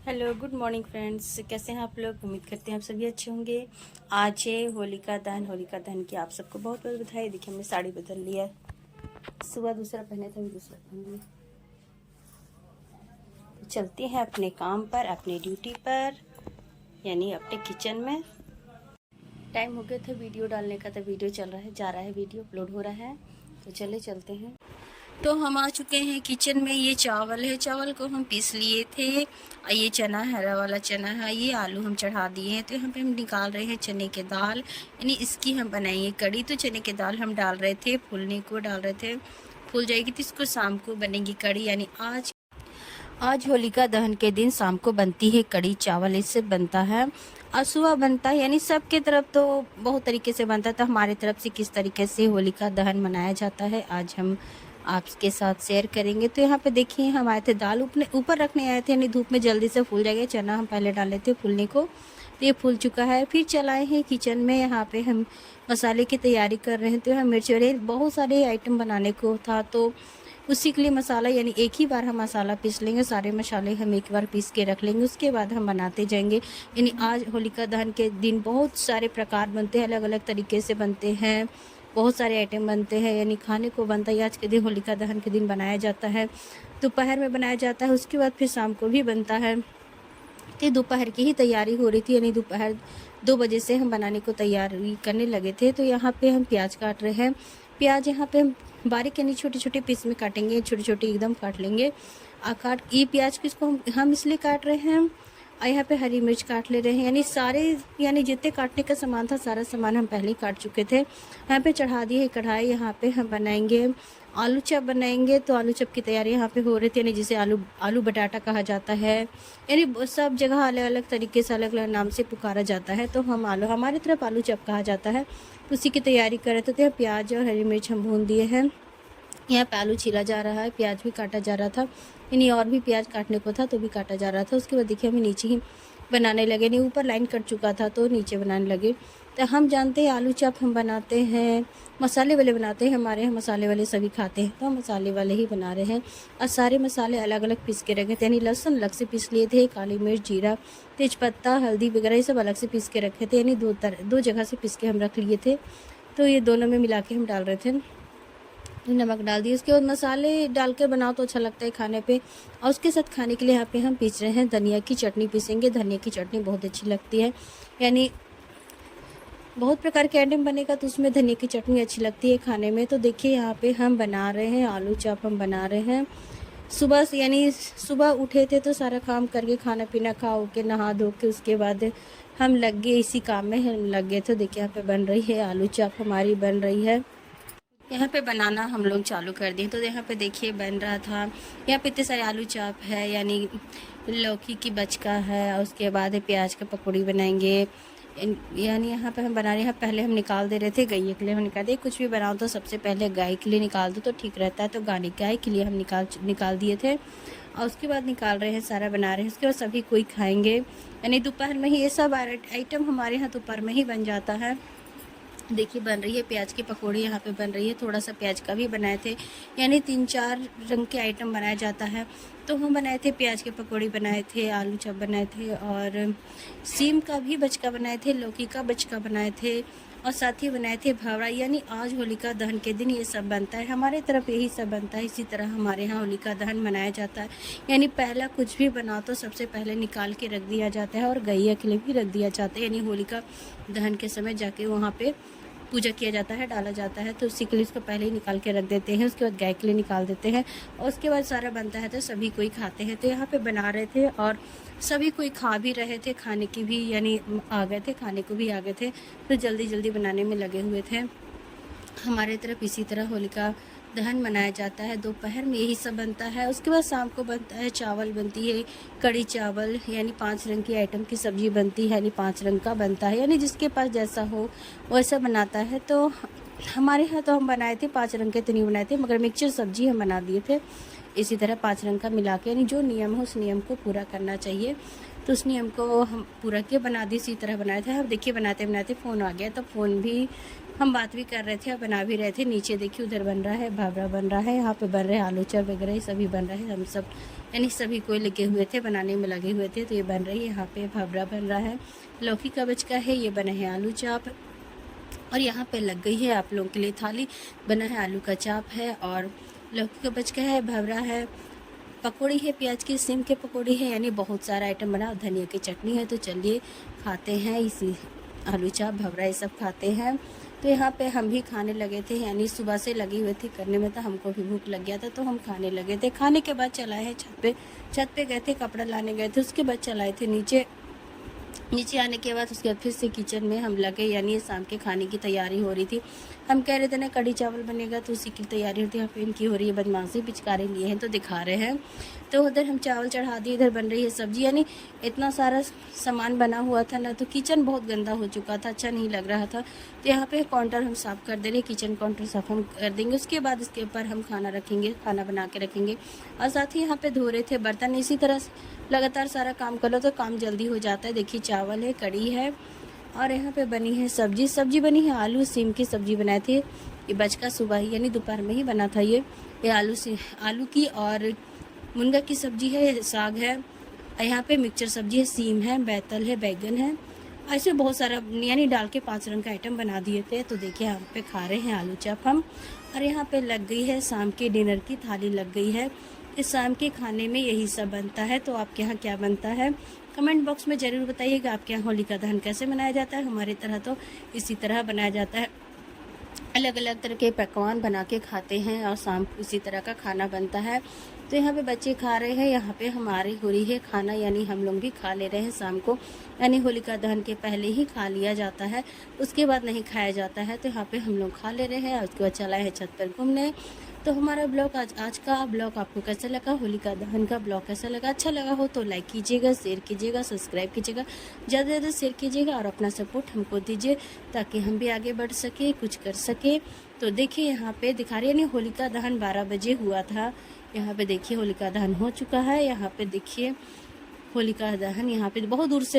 Hello, good morning friends. कैसे हैं आप लोग? उम्मीद करते हैं आप सभी अच्छे होंगे। आज है होलिका दहन की आप सबको बहुत बहुत बधाई। देखिए, हमने साड़ी बदल लिया। सुबह दूसरा पहने थे, अभी दूसरा पहन लिया। तो चलते हैं अपने काम पर, अपने ड्यूटी पर, यानी अपने किचन में। टाइम हो गया था वीडियो डालने का, तो वीडियो चल रहा है, जा रहा है, वीडियो अपलोड हो रहा है। तो चलते हैं। तो हम आ चुके हैं किचन में। ये चावल है, चावल को हम पीस लिए थे। और ये चना, हरा वाला चना है। ये आलू हम चढ़ा दिए हैं। तो यहाँ पे हम निकाल रहे हैं चने के दाल, यानी इसकी हम बनाएंगे कड़ी। तो चने के दाल हम डाल रहे थे, फूलने को डाल रहे थे। फूल जाएगी तो इसको शाम को बनेगी कड़ी। यानी आज होलिका दहन के दिन शाम को बनती है कड़ी चावल, इससे बनता है। और सुबह बनता है, यानी सबके तरफ तो बहुत तरीके से बनता है। तो हमारी तरफ से किस तरीके से होलिका दहन मनाया जाता है, आज हम आपके साथ शेयर करेंगे। तो यहाँ पे देखिए, हम आए थे दाल ऊपर रखने आए थे, यानी धूप में जल्दी से फूल जाएगा। चना हम पहले डाले थे फूलने को, तो ये फूल चुका है। फिर चलाए हैं किचन में। यहाँ पे हम मसाले की तैयारी कर रहे हैं। तो यहाँ मिर्च वगैरह बहुत सारे आइटम बनाने को था, तो उसी के लिए मसाला, यानी एक ही बार हम मसाला पीस लेंगे। सारे मसाले हम एक बार पीस के रख लेंगे, उसके बाद हम बनाते जाएंगे। यानी आज होलिका दहन के दिन बहुत सारे प्रकार बनते हैं, अलग अलग तरीके से बनते हैं, बहुत सारे आइटम बनते हैं, यानी खाने को बनता है। आज के दिन होलिका दहन के दिन बनाया जाता है, दोपहर में बनाया जाता है, उसके बाद फिर शाम को भी बनता है। तो दोपहर की ही तैयारी हो रही थी, यानी दोपहर 2 बजे से हम बनाने को तैयारी करने लगे थे। तो यहाँ पे हम प्याज काट रहे हैं। प्याज यहाँ पे हम बारीक, यानी छोटे छोटे पीस में काटेंगे, छोटे छोटे एकदम काट लेंगे। ये प्याज किसको हम इसलिए काट रहे हैं। और यहाँ पे हरी मिर्च काट ले रहे हैं, यानी सारे, यानी जितने काटने का सामान था सारा सामान हम पहले ही काट चुके थे। यहाँ पे चढ़ा दी है कढ़ाई। यहाँ पे हम बनाएंगे आलू चप बनाएंगे। तो आलू चप की तैयारी यहाँ पे हो रही थी, यानी जिसे आलू बटाटा कहा जाता है। यानी सब जगह अलग अलग तरीके से, अलग अलग नाम से पुकारा जाता है। तो हमारी तरफ आलू चप कहा जाता है। तो उसी की तैयारी कर रहे थे। तो प्याज और हरी मिर्च हम भून दिए हैं। यहाँ पे आलू छीला जा रहा है, प्याज भी काटा जा रहा था, यानी और भी प्याज काटने को था तो भी काटा जा रहा था। उसके बाद देखिए हमें नीचे ही बनाने लगे, नहीं ऊपर लाइन कट चुका था तो नीचे बनाने लगे। तो हम जानते हैं आलू चप हम बनाते हैं मसाले वाले बनाते हैं, हमारे यहाँ मसाले वाले सभी खाते हैं, तो हम मसाले वाले ही बना रहे हैं। और सारे मसाले अलग अलग पीस के रखे थे, यानी लहसुन अलग से पीस लिए थे, काली मिर्च, जीरा, तेज़पत्ता, हल्दी वगैरह ये सब अलग से पीस के रखे थे, यानी दो जगह से पीस के हम रख लिए थे। तो ये दोनों में मिला के हम डाल रहे थे। नमक डाल दिए। उसके बाद मसाले डाल कर बनाओ तो अच्छा लगता है खाने पे। और उसके साथ खाने के लिए यहाँ पे हम पीस रहे हैं धनिया की चटनी पीसेंगे। धनिया की चटनी बहुत अच्छी लगती है, यानी बहुत प्रकार के आइटम बनेगा तो उसमें धनिया की चटनी अच्छी लगती है खाने में। तो देखिए यहाँ पे हम बना रहे हैं आलू चप, हम बना रहे हैं सुबह से, यानी सुबह उठे थे तो सारा काम करके खाना पीना खा के नहा धो के उसके बाद हम लग गए इसी काम में, हम लग गए। तो देखिए यहाँ पे बन रही है आलू चप, हमारी बन रही है। यहाँ पे बनाना हम लोग चालू कर दिए। तो यहाँ पे देखिए बन रहा था। यहाँ पे इतने सारे आलू चाप है, यानी लौकी की बचका है, और उसके बाद प्याज का पकौड़ी बनाएंगे। यानी यहाँ पे हम बना रहे हैं। पहले हम निकाल दे रहे थे गाय के लिए, हम निकाल दिए। कुछ भी बनाओ तो सबसे पहले गाय के लिए निकाल दो तो ठीक रहता है। तो गाय के लिए हम निकाल दिए थे, और उसके बाद निकाल रहे हैं, सारा बना रहे हैं। उसके बाद सभी कोई खाएँगे, यानी दोपहर में ही ये सब आइटम हमारे यहाँ दोपहर में ही बन जाता है। देखिए बन रही है प्याज की पकौड़ी, यहाँ पे बन रही है। थोड़ा सा प्याज का भी बनाए थे, यानी 3-4 रंग के आइटम बनाया जाता है। तो हम बनाए थे प्याज की पकौड़ी बनाए थे, आलू चप बनाए थे, और सीम का भी बचका बनाए थे, लौकी का बचका बनाए थे, और साथ ही बनाए थे भावड़ा। यानी आज होलिका दहन के दिन ये सब बनता है, हमारे तरफ यही सब बनता है। इसी तरह हमारे यहाँ होलिका दहन मनाया जाता है। यानी पहला कुछ भी बनाओ तो सबसे पहले निकाल के रख दिया जाता है, और गैया के लिए भी रख दिया जाता है। यानी होलिका दहन के समय जाके वहाँ पे पूजा किया जाता है, डाला जाता है। तो उसी के लिए उसको पहले ही निकाल के रख देते हैं, उसके बाद गाय के लिए निकाल देते हैं, और उसके बाद सारा बनता है तो सभी कोई खाते हैं। तो यहाँ पे बना रहे थे और सभी कोई खा भी रहे थे, खाने की भी, यानी आ गए थे, खाने को भी आ गए थे। तो जल्दी जल्दी बनाने में लगे हुए थे। हमारे तरफ इसी तरह होलिका दहन मनाया जाता है। दोपहर में यही सब बनता है। उसके बाद शाम को बनता है चावल, बनती है कड़ी चावल, यानी 5 रंग की आइटम की सब्ज़ी बनती है, यानी 5 रंग का बनता है, यानी जिसके पास जैसा हो वैसा बनाता है। तो हमारे यहाँ तो हम बनाए थे 5 रंग के तो नहीं बनाए थे, मगर मिक्सचर सब्जी हम बना दिए थे। इसी तरह 5 रंग का मिला के, यानी जो नियम हो उस नियम को पूरा करना चाहिए। तो उस नियम को हम पूरा किए, बना दी, इसी तरह बनाया था। अब देखिए बनाते बनाते फ़ोन आ गया, तो फ़ोन भी हम बात भी कर रहे थे और बना भी रहे थे। नीचे देखिए उधर बन रहा है भावरा बन रहा है, यहाँ पे बन रहे हैं आलू चाप वगैरह, ये सभी बन रहा है। हम सब यानी सभी कोई लगे हुए थे, बनाने में लगे हुए थे। तो ये बन रही है, यहाँ पे भावरा बन रहा है, लौकी कबच का है, ये बना है आलू चाप। और यहाँ पे लग गई है आप लोगों के लिए थाली, बना है आलू का चाप है और लौकी कबच का है, भवरा है, पकौड़ी है, प्याज की सिम के पकौड़ी है, यानी बहुत सारा आइटम बना। धनिया की चटनी है। तो चलिए खाते हैं इसी आलू चाप भवरा ये सब खाते हैं। तो यहाँ पे हम भी खाने लगे थे, यानी सुबह से लगी हुए थे करने में, तो हमको भी भूख लग गया था तो हम खाने लगे थे। खाने के बाद चलाए हैं छत पे गए थे, कपड़ा लाने गए थे, उसके बाद चलाए थे नीचे आने के बाद उसके बाद फिर से किचन में हम लगे, यानी शाम के खाने की तैयारी हो रही थी। हम कह रहे थे ना कढ़ी चावल बनेगा, तो उसी की तैयारी होती है। यहाँ पे इनकी हो रही है बदमाशी, पिचकारी लिए हैं तो दिखा रहे हैं। तो उधर हम चावल चढ़ा दिए, इधर बन रही है सब्जी। यानी इतना सारा सामान बना हुआ था ना, तो किचन बहुत गंदा हो चुका था, अच्छा नहीं लग रहा था। तो यहाँ पे काउंटर हम साफ़ कर दे रहे, किचन काउंटर साफ हम कर देंगे। उसके बाद इसके ऊपर हम खाना रखेंगे, खाना बना के रखेंगे। और साथ ही यहाँ पे धो रहे थे बर्तन। इसी तरह लगातार सारा काम कर लो तो काम जल्दी हो जाता है। देखिए चावल है, कढ़ी है और यहाँ पे बनी है सब्जी बनी है आलू सीम की सब्जी बनाए थे। ये बचका सुबह ही यानी दोपहर में ही बना था। ये आलू की और मुनगा की सब्जी है, साग है, यहाँ पे मिक्सचर सब्जी है, सीम है, बैतल है, बैगन है, ऐसे बहुत सारा यानी डाल के 5 रंग का आइटम बना दिए थे। तो देखिए यहाँ पे खा रहे हैं आलू चाप हम। और यहाँ पे लग गई है शाम के डिनर की थाली लग गई है। इस शाम के खाने में यही सब बनता है। तो आपके यहाँ क्या बनता है कमेंट बॉक्स में ज़रूर बताइएगा। आपके यहाँ होलिका दहन कैसे मनाया जाता है। हमारी तरह तो इसी तरह बनाया जाता है, अलग अलग तरह के पकवान बना के खाते हैं और शाम को इसी तरह का खाना बनता है। तो यहाँ पे बच्चे खा रहे हैं, यहाँ पे हमारी हो रही है खाना, यानी हम लोग भी खा ले रहे हैं शाम को। यानी होलिका दहन के पहले ही खा लिया जाता है, उसके बाद नहीं खाया जाता है। तो यहाँ पे हम लोग खा ले रहे हैं और उसके बाद चलाए हैं छत पर घूमने। तो हमारा ब्लॉग आज का ब्लॉग आपको कैसा लगा, होलिका दहन का ब्लॉग कैसा लगा, अच्छा लगा हो तो लाइक कीजिएगा, शेयर कीजिएगा, सब्सक्राइब कीजिएगा, ज़्यादा से ज़्यादा शेयर कीजिएगा और अपना सपोर्ट हमको दीजिए ताकि हम भी आगे बढ़ सके, कुछ कर सके। तो देखिए यहाँ पे दिखा रही है, यानी होलिका दहन 12 बजे हुआ था। यहाँ पे देखिए होलिका दहन हो चुका है। यहाँ पे देखिए होलिका दहन यहाँ पे बहुत दूर से